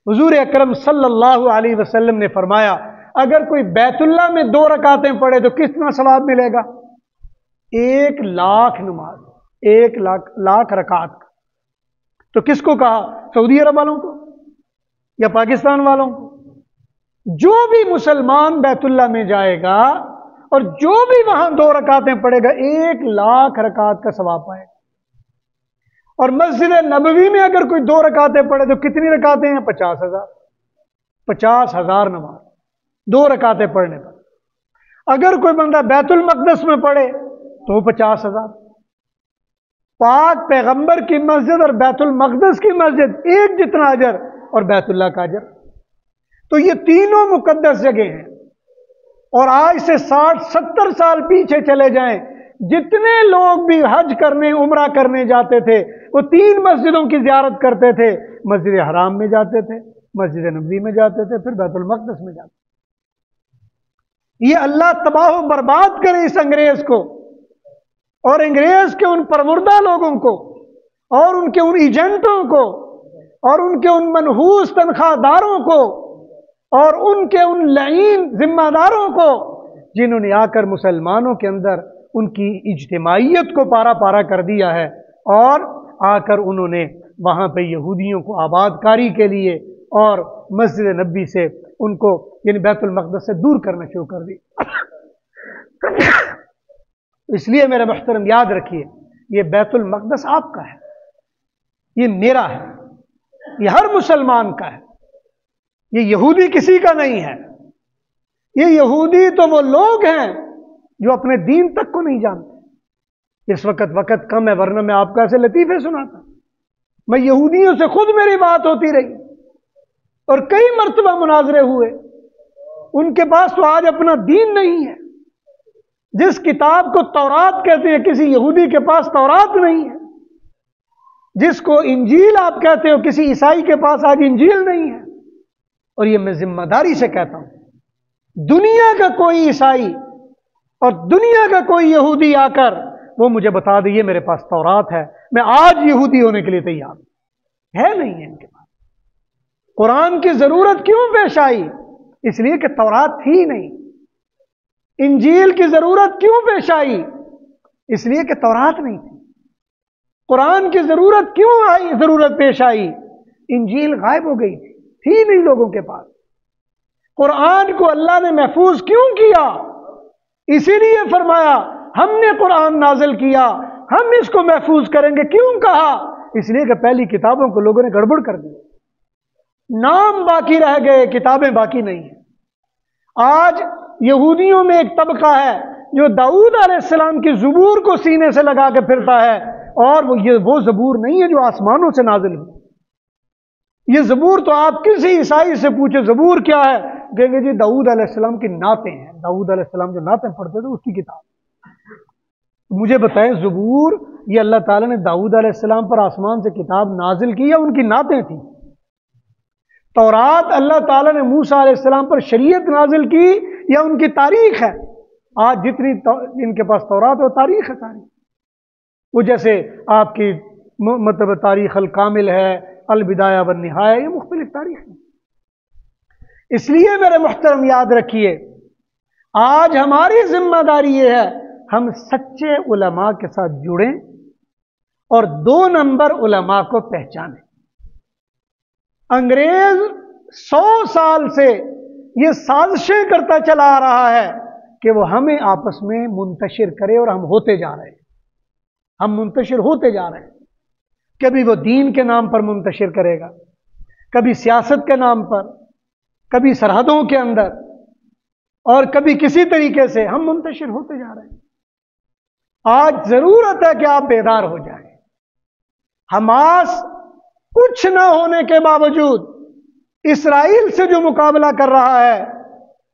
حضور اکرم صلی اللہ علیہ وسلم نے فرمایا اگر کوئی بیت اللہ میں 2 رکعتیں پڑھے تو کتنا ثواب ملے گا؟ 1,00,000 نماز، 1,00,000 رکعت۔ تو کس کو کہا؟ سعودی عرب والوں کو یا پاکستان والوں کو؟ جو بھی مسلمان بیت اللہ میں جائے گا اور جو بھی وہاں 2 رکعتیں پڑھے گا 1,00,000 رکعت کا ثواب پائے گا۔ اور مسجد نبوی میں اگر کوئی 2 رکعتیں پڑھے تو کتنی رکعتیں ہیں؟ 50,000، 50,000 نماز 2 رکعتیں پڑھنے پر۔ اگر کوئی بندہ بیت المقدس میں پڑھے تو 50,000۔ پاک پیغمبر کی مسجد اور بیت المقدس کی مسجد ایک جتنا اجر اور بیت اللہ کا اجر۔ تو یہ تینوں مقدس جگہ ہیں، اور آج سے 60-70 سال پیچھے چلے جائیں، جتنے لوگ بھی حج کرنے عمرہ کرنے جاتے تھے وہ 3 مسجدوں کی زیارت کرتے تھے، مسجد حرام میں جاتے تھے، مسجد نبوی میں جاتے تھے، پھر بیت المقدس میں جاتے تھے۔ یہ اللہ تباہ و برباد کرے اس انگریز کو، اور انگریز کے ان پرمردہ لوگوں کو، اور ان کے ان ایجنٹوں کو، اور ان کے ان منحوس تنخواہ داروں کو، اور ان کے ان لعین ذمہ داروں کو، جنہوں نے آ کر مسلمانوں کے اندر ان کی اجتماعیت کو پارا پارا کر دیا ہے، اور آ کر انہوں نے وہاں پہ یہودیوں کو آباد کاری کے لیے اور مسجد نبوی سے ان کو یعنی بیت المقدس سے دور کرنا شروع کر دی۔ اس لیے میرے محترم یاد رکھیے، یہ بیت المقدس آپ کا ہے، یہ میرا ہے، یہ ہر مسلمان کا ہے، یہ یہودی کسی کا نہیں ہے۔ یہ یہودی تو وہ لوگ ہیں جو اپنے دین تک کو نہیں جانتے۔ اس وقت کم ہے، ورنہ میں آپ کو ایسے لطیفے سناتا، میں یہودیوں سے خود میری بات ہوتی رہی اور کئی مرتبہ مناظرے ہوئے، ان کے پاس تو آج اپنا دین نہیں ہے۔ جس کتاب کو تورات کہتے ہیں کسی یہودی کے پاس تورات نہیں ہے، جس کو انجیل آپ کہتے ہو کسی عیسائی کے پاس آج انجیل نہیں ہے۔ اور یہ میں ذمہ داری سے کہتا ہوں، دنیا کا کوئی عیسائی اور دنیا کا کوئی یہودی آ کر وہ مجھے بتا دے یہ میرے پاس تورات ہے، میں آج یہودی ہونے کے لیے تیار ہوں۔ ہے نہیں ہے ان کے پاس۔ قرآن کی ضرورت کیوں پیش آئی؟ اس لیے کہ تورات تھی نہیں۔ انجیل کی ضرورت کیوں پیش آئی؟ اس لیے کہ تورات نہیں تھی۔ قرآن کی ضرورت کیوں آئی؟ ضرورت پیش آئی، انجیل غائب ہو گئی تھی نہیں لوگوں کے پاس۔ قرآن کو اللہ نے محفوظ کیوں کیا؟ اسی لیے فرمایا ہم نے قرآن نازل کیا، ہم اس کو محفوظ کریں گے۔ کیوں کہا؟ اس لیے کہ پہلی کتابوں کو لوگوں نے گڑبڑ کر دی، نام باقی رہ گئے، کتابیں باقی نہیں ہیں۔ آج یہودیوں میں ایک طبقہ ہے جو داؤد علیہ السلام کی زبور کو سینے سے لگا کے پھرتا ہے، اور وہ زبور نہیں ہے جو آسمانوں سے نازل ہوئی۔ یہ زبور تو آپ کسی عیسائی سے پوچھے زبور کیا ہے، کہیں گے جی داؤد علیہ السلام کی نعتیں ہیں، داؤد علیہ السلام جو نعتیں پڑھتے تھے اس کی کتاب۔ مجھے بتائیں زبور یہ اللہ تعالیٰ نے داؤد علیہ السلام پر آسمان سے کتاب نازل کی یا ان کی نعتیں تھیں؟ تورات اللہ تعالیٰ نے موسیٰ علیہ السلام پر شریعت نازل کی یا ان کی تاریخ ہے؟ آج جتنی ان کے پاس تورات اور تاریخ ہے ساری، وہ جیسے آپ کی مطلب تاریخ الکامل ہے، البدایہ والنہایہ، یہ مختلف تاریخ ہیں۔ اس لیے میرے محترم یاد رکھیے، آج ہماری ذمہ داری یہ ہے ہم سچے علماء کے ساتھ جڑیں اور 2 نمبر علماء کو پہچانیں۔ انگریز 100 سال سے یہ سازشیں کرتا چلا آ رہا ہے کہ وہ ہمیں آپس میں منتشر کرے، اور ہم ہوتے جا رہے ہیں، ہم منتشر ہوتے جا رہے ہیں۔ کبھی وہ دین کے نام پر منتشر کرے گا، کبھی سیاست کے نام پر، کبھی سرحدوں کے اندر، اور کبھی کسی طریقے سے ہم منتشر ہوتے جا رہے ہیں۔ آج ضرورت ہے کہ آپ بیدار ہو جائیں۔ حماس کچھ نہ ہونے کے باوجود اسرائیل سے جو مقابلہ کر رہا ہے،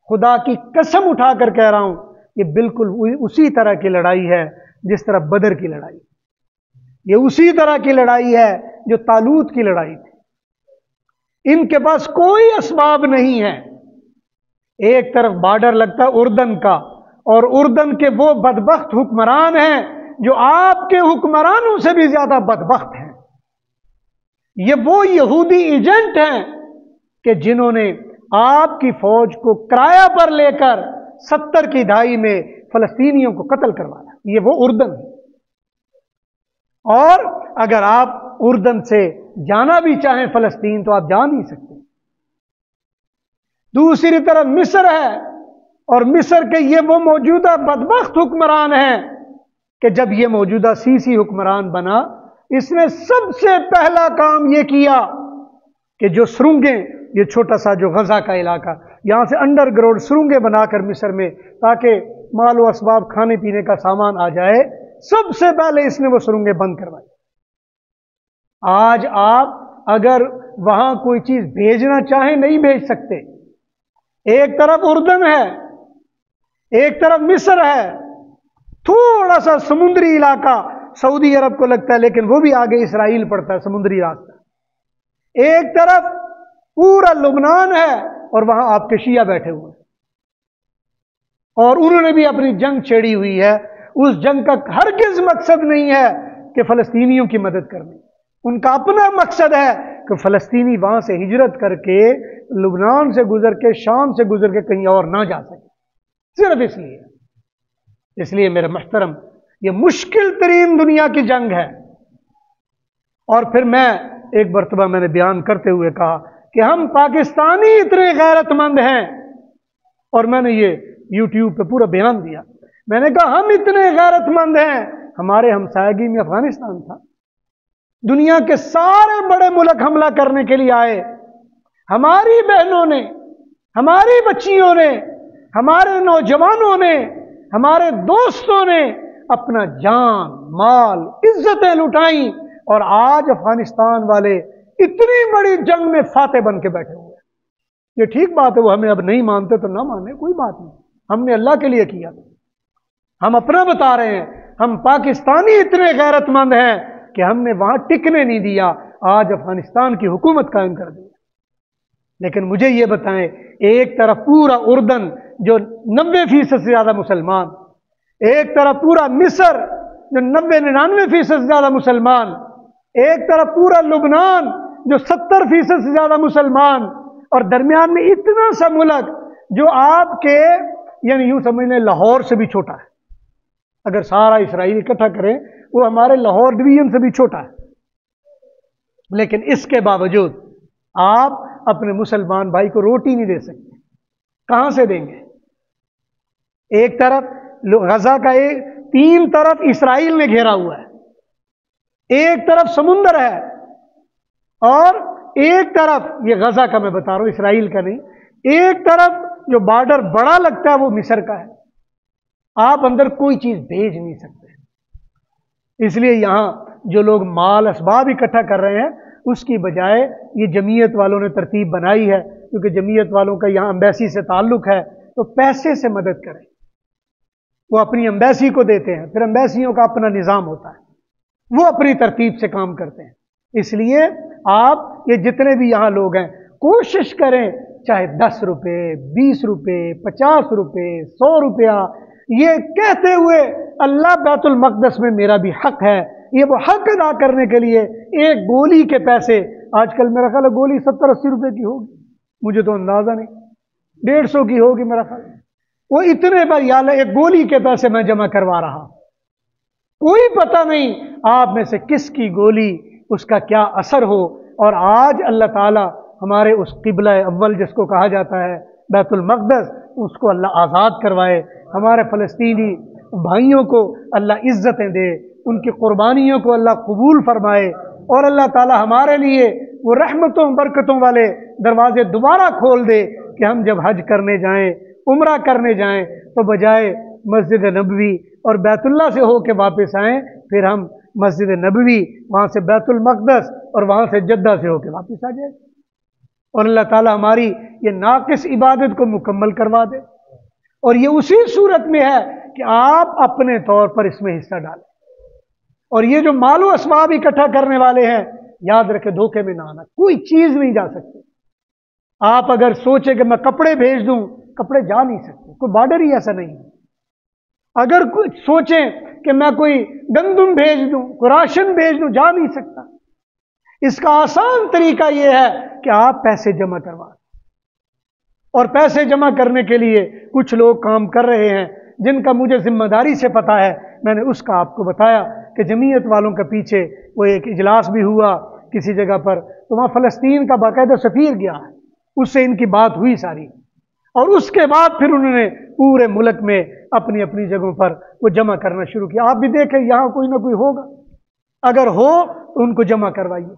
خدا کی قسم اٹھا کر کہہ رہا ہوں، یہ بالکل اسی طرح کی لڑائی ہے جس طرح بدر کی لڑائی، یہ اسی طرح کی لڑائی ہے جو طالوت کی لڑائی تھی۔ ان کے پاس کوئی اسباب نہیں ہے۔ ایک طرف بارڈر لگتا ہے اردن کا، اور اردن کے وہ بدبخت حکمران ہیں جو آپ کے حکمرانوں سے بھی زیادہ بدبخت ہیں۔ یہ وہ یہودی ایجنٹ ہیں کہ جنہوں نے آپ کی فوج کو کرایہ پر لے کر 70 کی دہائی میں فلسطینیوں کو قتل کروایا۔ یہ وہ اردن ہے۔ اور اگر آپ اردن سے جانا بھی چاہیں فلسطین تو آپ جا نہیں سکتے۔ دوسری طرف مصر ہے، اور مصر کے یہ وہ موجودہ بدبخت حکمران ہیں کہ جب یہ موجودہ سیسی حکمران بنا، اس نے سب سے پہلا کام یہ کیا کہ جو سرنگیں، یہ چھوٹا سا جو غزہ کا علاقہ، یہاں سے انڈر گراؤنڈ سرنگیں بنا کر مصر میں، تاکہ مال و اسباب کھانے پینے کا سامان آ جائے، سب سے پہلے اس نے وہ سرنگیں بند کروائی۔ آج آپ اگر وہاں کوئی چیز بھیجنا چاہیں نہیں بھیج سکتے۔ ایک طرف اردن ہے، ایک طرف مصر ہے، تھوڑا سا سمندری علاقہ سعودی عرب کو لگتا ہے، لیکن وہ بھی آگے اسرائیل پڑتا ہے، سمندری راستہ۔ ایک طرف پورا لبنان ہے، اور وہاں آپ کے شیعہ بیٹھے ہوئے ہیں، اور انہوں نے بھی اپنی جنگ چھیڑی ہوئی ہے۔ اس جنگ کا ہرگز مقصد نہیں ہے کہ فلسطینیوں کی مدد کرنی، ان کا اپنا مقصد ہے کہ فلسطینی وہاں سے ہجرت کر کے، لبنان سے گزر کے، شام سے گزر کے کہیں اور نہ جا سکے، صرف اس لیے میرے محترم، یہ مشکل ترین دنیا کی جنگ ہے۔ اور پھر میں ایک مرتبہ میں نے بیان کرتے ہوئے کہا کہ ہم پاکستانی اتنے غیرت مند ہیں، اور میں نے یہ یوٹیوب پہ پورا بیان دیا۔ میں نے کہا ہم اتنے غیرت مند ہیں، ہمارے ہمسایگی میں افغانستان تھا، دنیا کے سارے بڑے ملک حملہ کرنے کے لیے آئے، ہماری بہنوں نے، ہماری بچیوں نے، ہمارے نوجوانوں نے، ہمارے دوستوں نے اپنا جان، مال، عزتیں لٹائیں، اور آج افغانستان والے اتنی بڑی جنگ میں فاتح بن کے بیٹھے ہوئے ہیں۔ یہ ٹھیک بات ہے، وہ ہمیں اب نہیں مانتے تو نہ مانے، کوئی بات نہیں، ہم نے اللہ کے لیے کیا تھا۔ ہم اپنا بتا رہے ہیں، ہم پاکستانی اتنے غیرت مند ہیں کہ ہم نے وہاں ٹکنے نہیں دیا، آج افغانستان کی حکومت قائم کر دی۔ لیکن مجھے یہ بتائیں، ایک طرف پورا اردن جو 90% سے زیادہ مسلمان، ایک طرف پورا مصر جو 90-99% سے زیادہ مسلمان، ایک طرف پورا لبنان جو 70% سے زیادہ مسلمان، اور درمیان میں اتنا سا ملک جو آپ کے، یعنی یوں سمجھ لیں لاہور سے بھی چھوٹا ہے۔ اگر سارا اسرائیل اکٹھا کریں وہ ہمارے لاہور ڈویژن سے بھی چھوٹا ہے، لیکن اس کے باوجود آپ اپنے مسلمان بھائی کو روٹی نہیں دے سکتے۔ کہاں سے دیں گے؟ ایک طرف غزہ کا 3 طرف اسرائیل نے گھیرا ہوا ہے، ایک طرف سمندر ہے، اور ایک طرف یہ غزہ کا میں بتا رہا ہوں، اسرائیل کا نہیں، ایک طرف جو بارڈر بڑا لگتا ہے وہ مصر کا ہے۔ آپ اندر کوئی چیز بھیج نہیں سکتے۔ اس لیے یہاں جو لوگ مال اسباب اکٹھا کر رہے ہیں، اس کی بجائے یہ جمعیت والوں نے ترتیب بنائی ہے، کیونکہ جمعیت والوں کا یہاں ایمبیسی سے تعلق ہے، تو پیسے سے مدد کریں۔ وہ اپنی ایمبیسی کو دیتے ہیں، پھر ایمبیسیوں کا اپنا نظام ہوتا ہے، وہ اپنی ترتیب سے کام کرتے ہیں۔ اس لیے آپ یہ جتنے بھی یہاں لوگ ہیں، کوشش کریں چاہے 10 روپے، 20 روپے، 50 روپے، 100 روپیہ، یہ کہتے ہوئے اللہ بیت المقدس میں میرا بھی حق ہے، یہ وہ حق ادا کرنے کے لیے ایک گولی کے پیسے، آج کل میرا خیال ہے گولی 70-80 روپے کی ہوگی، مجھے تو اندازہ نہیں، 150 کی ہوگی میرا خیال، وہ اتنے پر یا اللہ ایک گولی کے پیسے میں جمع کروا رہا، کوئی پتہ نہیں آپ میں سے کس کی گولی اس کا کیا اثر ہو۔ اور آج اللہ تعالیٰ ہمارے اس قبلہ اول جس کو کہا جاتا ہے بیت المقدس، اس کو اللہ آزاد کروائے، ہمارے فلسطینی بھائیوں کو اللہ عزتیں دے، ان کی قربانیوں کو اللہ قبول فرمائے، اور اللہ تعالیٰ ہمارے لیے وہ رحمتوں برکتوں والے دروازے دوبارہ کھول دے کہ ہم جب حج کرنے جائیں، عمرہ کرنے جائیں، تو بجائے مسجد نبوی اور بیت اللہ سے ہو کے واپس آئیں، پھر ہم مسجد نبوی، وہاں سے بیت المقدس اور وہاں سے جدہ سے ہو کے واپس آ جائیں، اور اللہ تعالیٰ ہماری یہ ناقص عبادت کو مکمل کروا دے۔ اور یہ اسی صورت میں ہے کہ آپ اپنے طور پر اس میں حصہ ڈالیں۔ اور یہ جو مال و اسباب اکٹھا کرنے والے ہیں، یاد رکھے دھوکے میں نہ آنا، کوئی چیز نہیں جا سکتی۔ آپ اگر سوچیں کہ میں کپڑے بھیج دوں، کپڑے جا نہیں سکتے، کوئی بارڈر ہی ایسا نہیں ہے۔ اگر کچھ سوچیں کہ میں کوئی گندم بھیج دوں، کوئی راشن بھیج دوں، جا نہیں سکتا۔ اس کا آسان طریقہ یہ ہے کہ آپ پیسے جمع کروا دیں، اور پیسے جمع کرنے کے لیے کچھ لوگ کام کر رہے ہیں جن کا مجھے ذمہ داری سے پتا ہے۔ میں نے اس کا آپ کو بتایا کہ جمعیت والوں کے پیچھے وہ ایک اجلاس بھی ہوا کسی جگہ پر، تو وہاں فلسطین کا باقاعدہ سفیر گیا ہے، اس سے ان کی بات ہوئی ساری، اور اس کے بعد پھر انہوں نے پورے ملک میں اپنی اپنی جگہوں پر وہ جمع کرنا شروع کیا۔ آپ بھی دیکھیں یہاں کوئی نہ کوئی ہوگا، اگر ہو تو ان کو جمع کروائیے،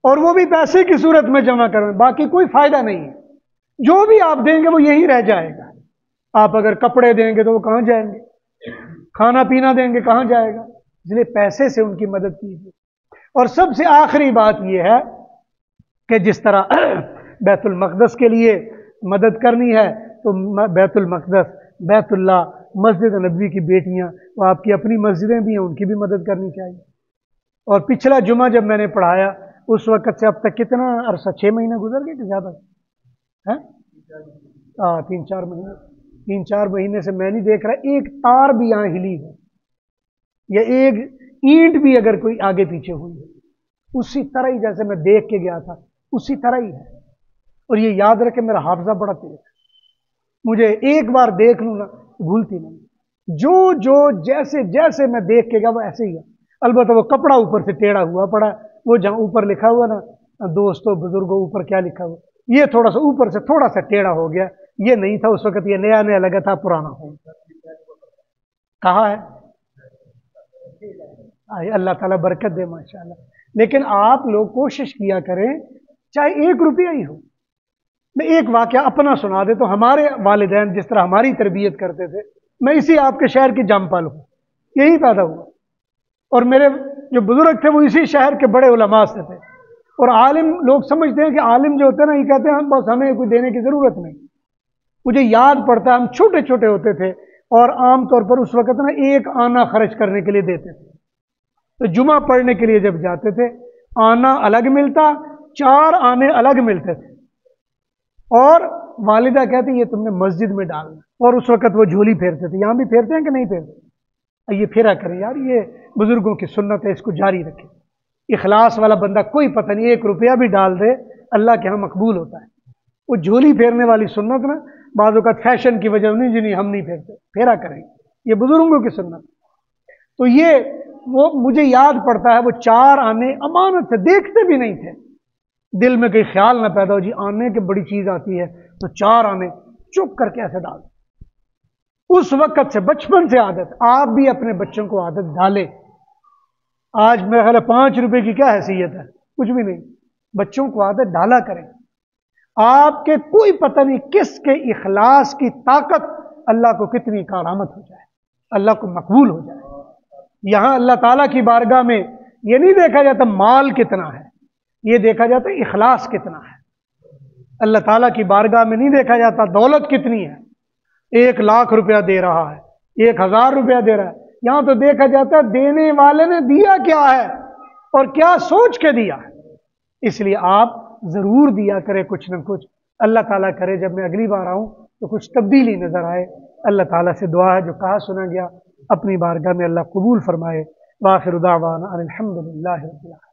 اور وہ بھی پیسے کی صورت میں جمع کروائیں، باقی کوئی فائدہ نہیں ہے۔ جو بھی آپ دیں گے وہ یہی رہ جائے گا۔ آپ اگر کپڑے دیں گے تو وہ کہاں جائیں گے؟ کھانا پینا دیں گے کہاں جائے گا؟ اس لیے پیسے سے ان کی مدد کیجیے۔ اور سب سے آخری بات یہ ہے کہ جس طرح بیت المقدس کے لیے مدد کرنی ہے، تو بیت المقدس، بیت اللہ، مسجد نبوی کی بیٹیاں، وہ آپ کی اپنی مسجدیں بھی ہیں، ان کی بھی مدد کرنی چاہیے۔ اور پچھلا جمعہ جب میں نے پڑھایا، اس وقت سے اب تک کتنا عرصہ، 6 مہینے گزر گئے کہ زیادہ ہے؟ 3-4 مہینے سے میں نہیں دیکھ رہا ایک تار بھی یہاں ہلی ہے، یا ایک اینٹ بھی اگر کوئی آگے پیچھے ہوئی ہے، اسی طرح ہی جیسے میں دیکھ کے گیا تھا اسی طرح ہی ہے۔ اور یہ یاد رکھے میرا حافظہ بڑا تیز ہے، مجھے ایک بار دیکھ لوں نا بھولتی نہیں، جو جیسے جیسے میں دیکھ کے گیا وہ ایسے ہی ہے۔ البتہ وہ کپڑا اوپر سے ٹیڑھا ہوا پڑا، وہ جہاں اوپر لکھا ہوا نا دوستوں بزرگوں، اوپر کیا لکھا ہوا، یہ تھوڑا سا اوپر سے تھوڑا سا ٹیڑھا ہو گیا، یہ نہیں تھا اس وقت، یہ نیا نیا لگا تھا، پرانا ہو گیا۔ کہا ہے اللہ تعالیٰ برکت دے ماشاءاللہ۔ لیکن آپ لوگ کوشش کیا کریں، چاہے 1 روپیہ ہی ہو۔ میں ایک واقعہ اپنا سنا دے تو ہمارے والدین جس طرح ہماری تربیت کرتے تھے، میں اسی آپ کے شہر کی جامپل ہوں، یہی پیدا ہوا، اور میرے جو بزرگ تھے وہ اسی شہر کے بڑے علماء سے تھے۔ اور عالم لوگ سمجھتے ہیں کہ عالم جو ہوتے ہیں نا، یہ کہتے ہیں ہم بس ہمیں کوئی دینے کی ضرورت نہیں۔ مجھے یاد پڑتا ہے ہم چھوٹے چھوٹے ہوتے تھے، اور عام طور پر اس وقت نا 1 آنا خرچ کرنے کے لیے دیتے تھے، تو جمعہ پڑھنے کے لیے جب جاتے تھے آنا الگ ملتا، 4 آنے الگ ملتے تھے، اور والدہ کہتی یہ تم نے مسجد میں ڈالنا، اور اس وقت وہ جھولی پھیرتے تھے۔ یہاں بھی پھیرتے ہیں کہ نہیں پھیرتے؟ یہ پھیرا کریں یار، یہ بزرگوں کی سنت ہے، اس کو جاری رکھیں۔ اخلاص والا بندہ کوئی پتہ نہیں 1 روپیہ بھی ڈال دے اللہ کے ہاں مقبول ہوتا ہے۔ وہ جھولی پھیرنے والی سنت نا بعض اوقات فیشن کی وجہ نہیں، جنہیں ہم نہیں پھیرتے، پھیرا کریں، یہ بزرگوں کی سنت۔ تو یہ وہ مجھے یاد پڑتا ہے، وہ 4 آنے امانت سے دیکھتے بھی نہیں تھے، دل میں کوئی خیال نہ پیدا ہو جی آنے کی بڑی چیز آتی ہے، تو 4 آنے چپ کر کے ایسے ڈال۔ اس وقت سے بچپن سے عادت، آپ بھی اپنے بچوں کو عادت ڈالیں۔ آج میرا خیال ہے 5 روپے کی کیا حیثیت ہے، کچھ بھی نہیں، بچوں کو عادت ڈالا کریں۔ آپ کے کوئی پتہ نہیں کس کے اخلاص کی طاقت اللہ کو کتنی کرامت ہو جائے، اللہ کو مقبول ہو جائے۔ یہاں اللہ تعالیٰ کی بارگاہ میں یہ نہیں دیکھا جاتا مال کتنا ہے، یہ دیکھا جاتا ہے اخلاص کتنا ہے۔ اللہ تعالیٰ کی بارگاہ میں نہیں دیکھا جاتا دولت کتنی ہے، 1 لاکھ روپیہ دے رہا ہے، 1000 روپیہ دے رہا ہے، یہاں تو دیکھا جاتا ہے دینے والے نے دیا کیا ہے اور کیا سوچ کے دیا ہے۔ اس لیے آپ ضرور دیا کرے کچھ نہ کچھ، اللہ تعالیٰ کرے جب میں اگلی بار آؤں تو کچھ تبدیلی نظر آئے۔ اللہ تعالیٰ سے دعا ہے جو کہا سنا گیا اپنی بارگاہ میں اللہ قبول فرمائے۔ وآخر دعوانا ان الحمد للہ رب العالمین۔